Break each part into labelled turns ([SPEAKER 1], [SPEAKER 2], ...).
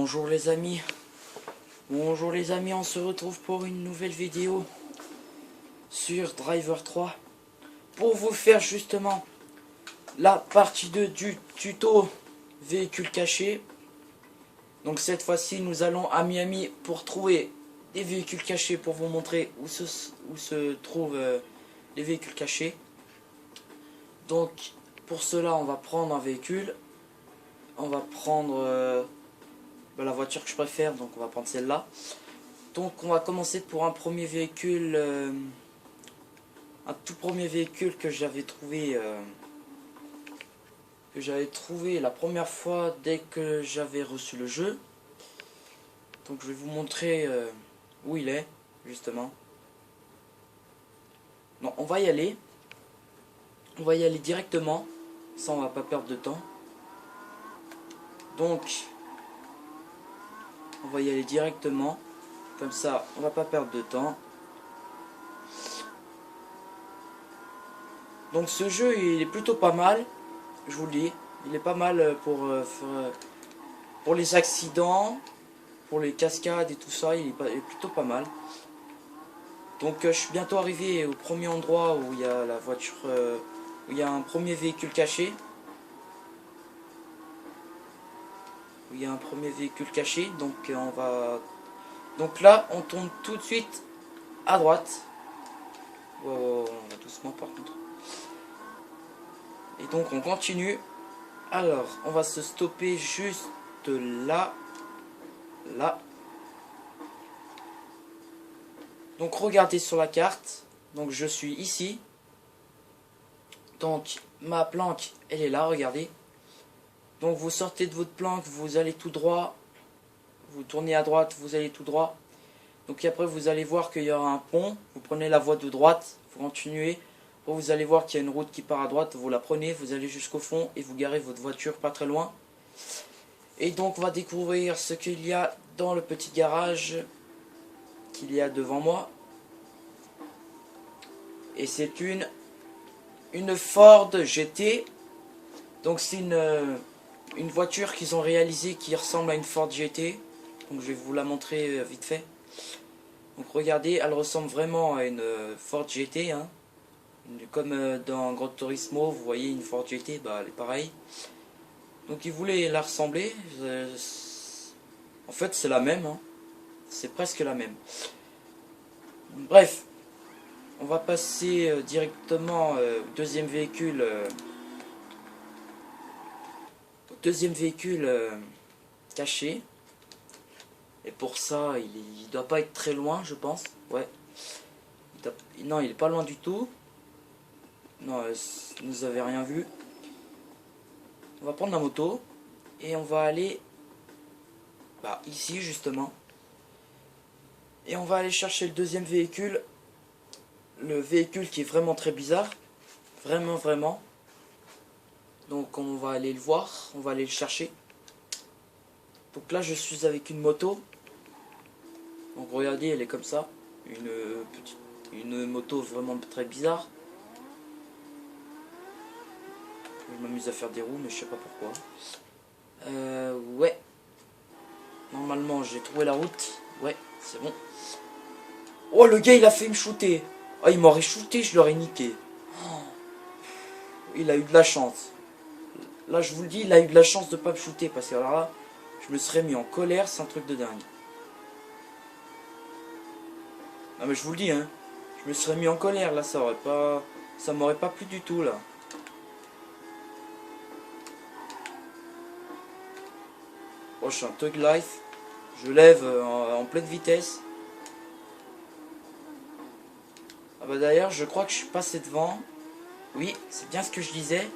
[SPEAKER 1] Bonjour les amis, on se retrouve pour une nouvelle vidéo sur Driver 3 pour vous faire justement la partie 2 du tuto véhicule caché. Donc cette fois-ci nous allons à Miami pour trouver des véhicules cachés, pour vous montrer où se trouvent les véhicules cachés. Donc pour cela on va prendre un véhicule, on va prendre la voiture que je préfère, donc on va prendre celle-là. Donc on va commencer pour un premier véhicule, un tout premier véhicule que j'avais trouvé la première fois dès que j'avais reçu le jeu. Donc je vais vous montrer où il est justement. Non, on va y aller directement, ça on va pas perdre de temps. Donc on va y aller directement, comme ça on va pas perdre de temps. Donc ce jeu il est plutôt pas mal, je vous le dis, il est pas mal pour les accidents, pour les cascades et tout ça, il est plutôt pas mal. Donc je suis bientôt arrivé au premier endroit où il y a la voiture, où il y a un premier véhicule caché. Donc on va... Donc là on tourne tout de suite à droite. Oh, on va doucement par contre. Et donc on continue. Alors on va se stopper juste là. Là. Donc regardez sur la carte. Donc je suis ici. Donc ma planque elle est là, regardez. Donc vous sortez de votre planque, vous allez tout droit. Vous tournez à droite, vous allez tout droit. Donc après vous allez voir qu'il y aura un pont. Vous prenez la voie de droite, vous continuez. Vous allez voir qu'il y a une route qui part à droite. Vous la prenez, vous allez jusqu'au fond et vous garez votre voiture pas très loin. Et donc on va découvrir ce qu'il y a dans le petit garage qu'il y a devant moi. Et c'est une Ford GT. Donc c'est une voiture qu'ils ont réalisée qui ressemble à une Ford GT. Donc je vais vous la montrer vite fait. Donc regardez, elle ressemble vraiment à une Ford GT, hein. Comme dans Gran Turismo, vous voyez une Ford GT, bah elle est pareille. Donc ils voulaient la ressembler. En fait c'est la même, hein. C'est presque la même. Bref, on va passer directement au deuxième véhicule. Caché. Et pour ça, il doit pas être très loin, je pense. Ouais. Non, il est pas loin du tout. Non, vous avez rien vu. On va prendre la moto et on va aller ici justement. Et on va aller chercher le deuxième véhicule. Le véhicule qui est vraiment très bizarre. Vraiment. Donc on va aller le voir, on va aller le chercher. Donc là je suis avec une moto. Donc regardez, elle est comme ça. Une moto vraiment très bizarre. Je m'amuse à faire des roues mais je sais pas pourquoi. Ouais. Normalement j'ai trouvé la route. Ouais, c'est bon. Oh, le gars il a fait me shooter. Oh, il m'aurait shooté, je l'aurais niqué. Oh, il a eu de la chance. Là je vous le dis, il a eu de la chance de pas me shooter. Parce que alors là, je me serais mis en colère, c'est un truc de dingue. Non mais je vous le dis, hein. Je me serais mis en colère là, ça m'aurait pas plu du tout là. Oh, je suis un Thug Life. Je lève en pleine vitesse. Ah bah d'ailleurs, je crois que je suis passé devant. Oui, c'est bien ce que je disais.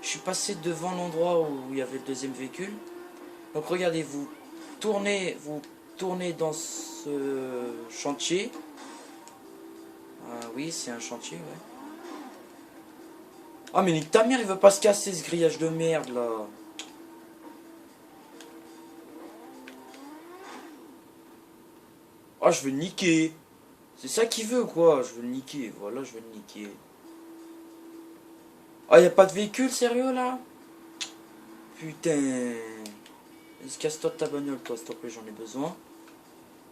[SPEAKER 1] Je suis passé devant l'endroit où il y avait le deuxième véhicule. Donc regardez, vous tournez dans ce chantier. Ah oui, c'est un chantier, ouais. Ah mais nique ta mère, il veut pas se casser ce grillage de merde là. Ah, je veux le niquer. C'est ça qu'il veut quoi, je veux le niquer. Voilà, je veux le niquer. Ah, y a pas de véhicule sérieux là? Putain. Casse-toi de ta bagnole, toi, s'il te plaît, j'en ai besoin.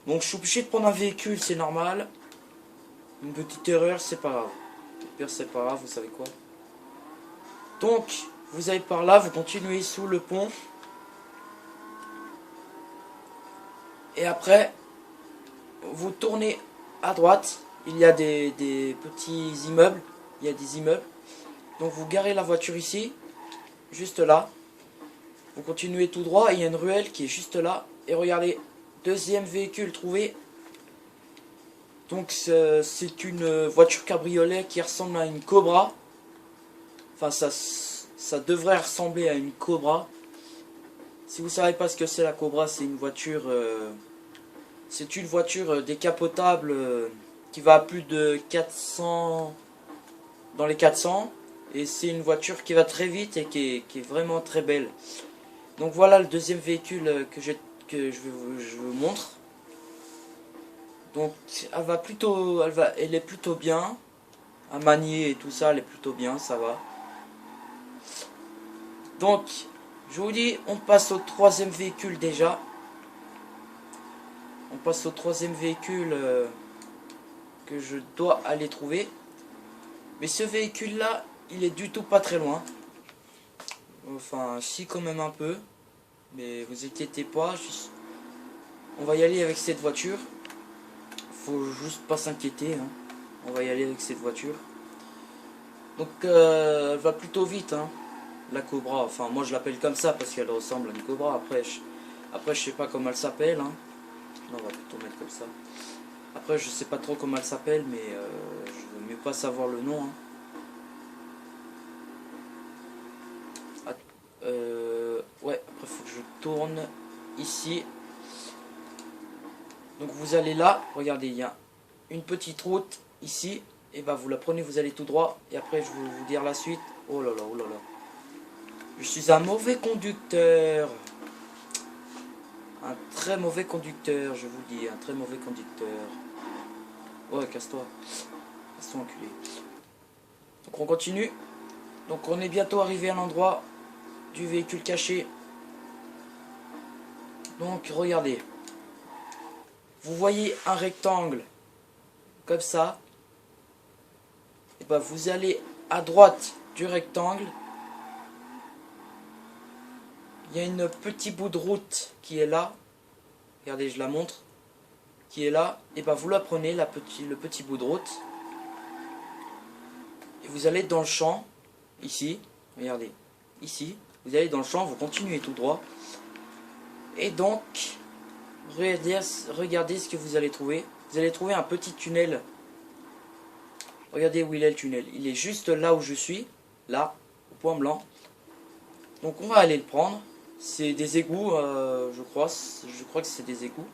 [SPEAKER 1] Donc, je suis obligé de prendre un véhicule, c'est normal. Une petite erreur, c'est pas grave. Au pire, c'est pas grave, vous savez quoi. Donc, vous allez par là, vous continuez sous le pont. Et après, vous tournez à droite. Il y a des petits immeubles. Il y a des immeubles. Donc, vous garez la voiture ici, juste là. Vous continuez tout droit, il y a une ruelle qui est juste là. Et regardez, deuxième véhicule trouvé. Donc c'est une voiture cabriolet qui ressemble à une Cobra. Enfin ça devrait ressembler à une Cobra. Si vous savez pas ce que c'est la Cobra, c'est une voiture décapotable qui va à plus de 400 dans les 400 et c'est une voiture qui va très vite et qui est vraiment très belle. Donc voilà le deuxième véhicule que je vous montre. Donc elle est plutôt bien à manier et tout ça, elle est plutôt bien, ça va. Donc je vous dis, on passe au troisième véhicule déjà. On passe au troisième véhicule que je dois aller trouver. Mais ce véhicule là, il est du tout pas très loin. Enfin si, quand même un peu. Mais vous inquiétez pas, on va y aller avec cette voiture. Faut juste pas s'inquiéter, hein. On va y aller avec cette voiture. Donc elle va plutôt vite, hein, la Cobra. Enfin moi je l'appelle comme ça parce qu'elle ressemble à une Cobra. Après je sais pas comment elle s'appelle, hein. Non, on va plutôt mettre comme ça. Après je sais pas trop comment elle s'appelle, mais je veux mieux pas savoir le nom, hein. Ouais, après faut que je tourne ici. Donc vous allez là, regardez, il y a une petite route ici. Et bah vous la prenez, vous allez tout droit. Et après je vais vous dire la suite. Oh là là, oh là là. Je suis un mauvais conducteur. Un très mauvais conducteur, je vous dis. Un très mauvais conducteur. Ouais, casse-toi. Casse-toi, enculé. Donc on continue. Donc on est bientôt arrivé à l'endroit du véhicule caché. Donc regardez. Vous voyez un rectangle comme ça. Et bah vous allez à droite du rectangle. Il y a une petite bout de route qui est là. Regardez, je la montre. Qui est là. Et bah vous la prenez, le petit bout de route. Et vous allez dans le champ. Ici. Regardez. Ici. Vous allez dans le champ, vous continuez tout droit. Et donc, regardez ce que vous allez trouver. Vous allez trouver un petit tunnel. Regardez où il est le tunnel. Il est juste là où je suis. Là, au point blanc. Donc on va aller le prendre. C'est des égouts, je crois. Je crois que c'est des égouts.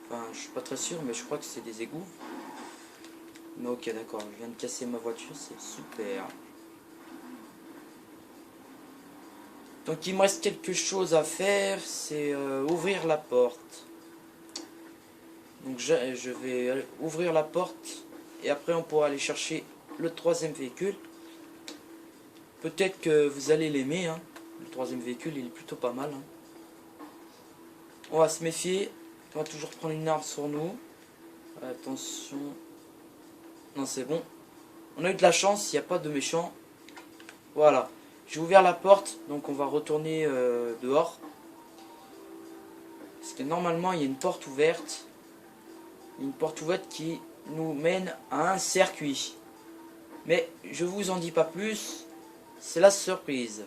[SPEAKER 1] Enfin, je suis pas très sûr, mais je crois que c'est des égouts. Mais ok, d'accord. Je viens de casser ma voiture, c'est super. Donc il me reste quelque chose à faire, c'est ouvrir la porte. Donc je vais ouvrir la porte et après on pourra aller chercher le troisième véhicule. Peut-être que vous allez l'aimer, hein. Le troisième véhicule il est plutôt pas mal, hein. On va se méfier, on va toujours prendre une arme sur nous. Attention. Non, c'est bon. On a eu de la chance, il n'y a pas de méchants. Voilà. J'ai ouvert la porte, donc on va retourner dehors. Parce que normalement, il y a une porte ouverte. Une porte ouverte qui nous mène à un circuit. Mais je vous en dis pas plus. C'est la surprise.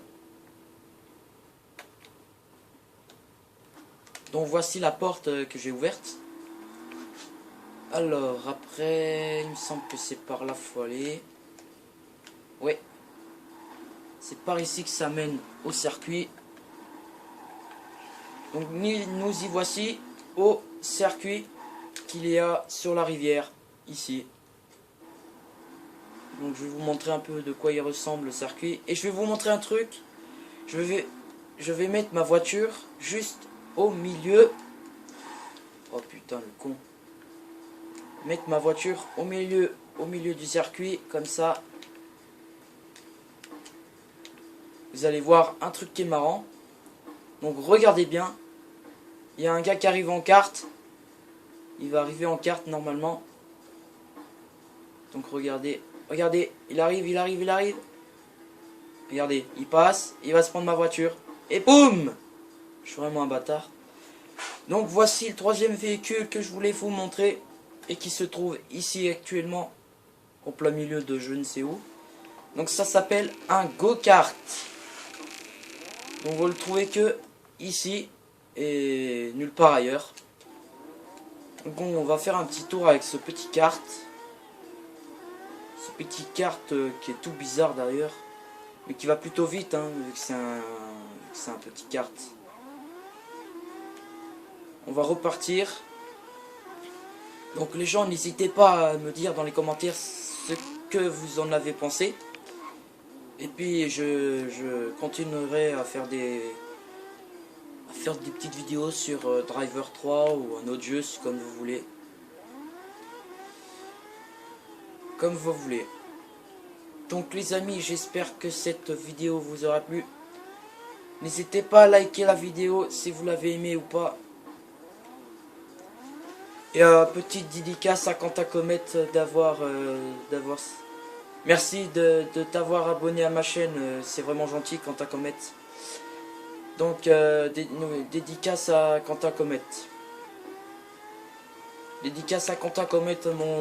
[SPEAKER 1] Donc voici la porte que j'ai ouverte. Alors, après, il me semble que c'est par là qu'il faut aller. Ouais. C'est par ici que ça mène au circuit. Donc nous y voici au circuit qu'il y a sur la rivière, ici. Donc je vais vous montrer un peu de quoi il ressemble le circuit. Et je vais vous montrer un truc. Je vais mettre ma voiture juste au milieu. Oh putain, le con. Mettre ma voiture au milieu du circuit, comme ça. Vous allez voir un truc qui est marrant. Donc regardez bien. Il y a un gars qui arrive en carte. Il va arriver en carte normalement. Donc regardez, regardez, il arrive. Regardez, il passe, il va se prendre ma voiture. Et boum! Je suis vraiment un bâtard. Donc voici le troisième véhicule que je voulais vous montrer. Et qui se trouve ici actuellement. En plein milieu de je ne sais où. Donc ça s'appelle un go-kart. Donc vous le trouvez que ici. Et nulle part ailleurs. Donc on va faire un petit tour avec ce petit kart. Ce petit kart qui est tout bizarre d'ailleurs. Mais qui va plutôt vite hein, vu que c'est un petit kart. On va repartir. Donc les gens, n'hésitez pas à me dire dans les commentaires ce que vous en avez pensé. Et puis je continuerai à faire des petites vidéos sur Driver 3 ou un autre jeu, comme vous voulez. Comme vous voulez. Donc les amis, j'espère que cette vidéo vous aura plu. N'hésitez pas à liker la vidéo si vous l'avez aimé ou pas. Et petite dédicace à Quentin Comet d'avoir... Merci de t'avoir abonné à ma chaîne, c'est vraiment gentil Quentin Comet. Donc dédicace à Quentin Comet. Dédicace à Quentin Comet,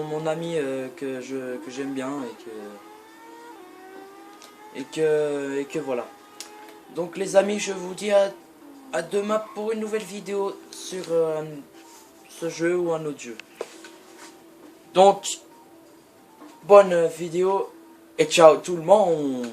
[SPEAKER 1] mon ami que j'aime bien et que voilà. Donc les amis, je vous dis à demain pour une nouvelle vidéo sur ce jeu ou un autre jeu. Donc bonne vidéo et ciao tout le monde.